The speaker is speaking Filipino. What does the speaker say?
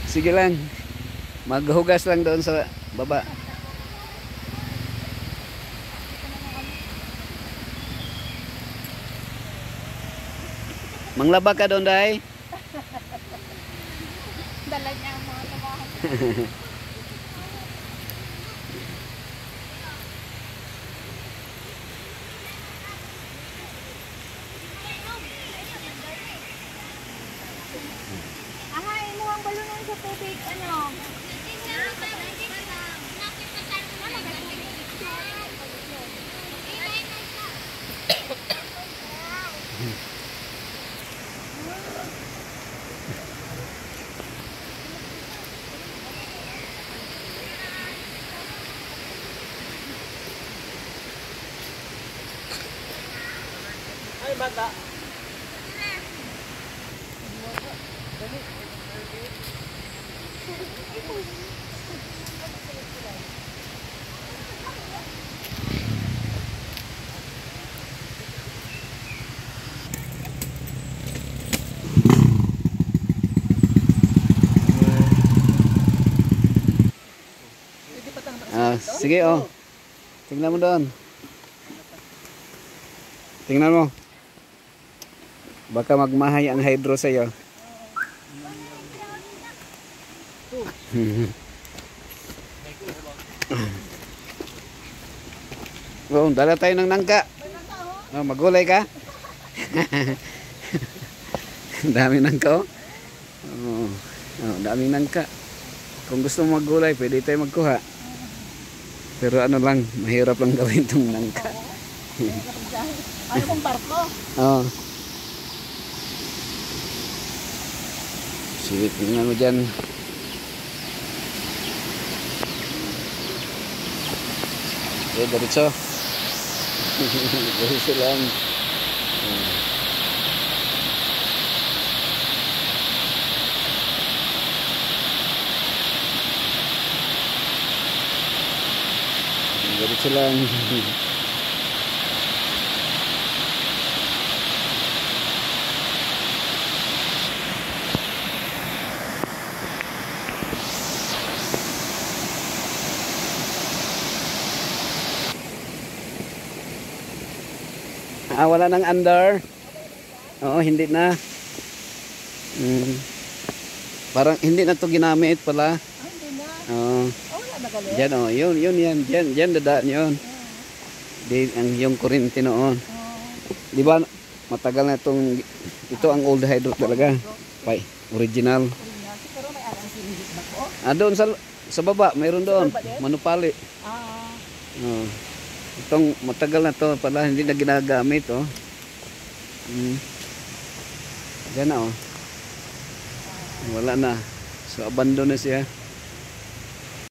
Sige lang. Maghugas lang doon sa baba. Manglaba ka doon, Day. Dala niya ang mga trabaho. Aha, mo ang balunan sa tubig, ano? Ay, bata. Sige, oh. Tingnan mo doon. Tingnan mo. Baka magmahay ang hydro sa'yo. Oh, dala tayo ng nangka. Oh, magulay ka? Dami nangka, oh. Oh, oh, dami nangka. Kung gusto mo maggulay, pwede tayo magkuha. Pero ano lang, mahirap lang gawin itong nangka. Ano kung barko? Oo. Sige, tingnan mo dyan. Okay, diretso. Diretso lang. Diretso lang. Wala nang under. Oo, hindi na. Parang hindi na to ginamit pala. Hindi na. Oo. Wala na galit. Diyan, oh, yun yan. Diyan dadaan yun. Di, yung kuryente noon. Di ba, matagal na ito ang old hydro talaga. Pay, original. Pero may alang sinigit na po. Doon sa baba, mayroon doon. Manupali. Oh. Itong matagal na to pala, hindi na ginagamit, oh. Diyan na, oh. Wala na. So, abandon na siya.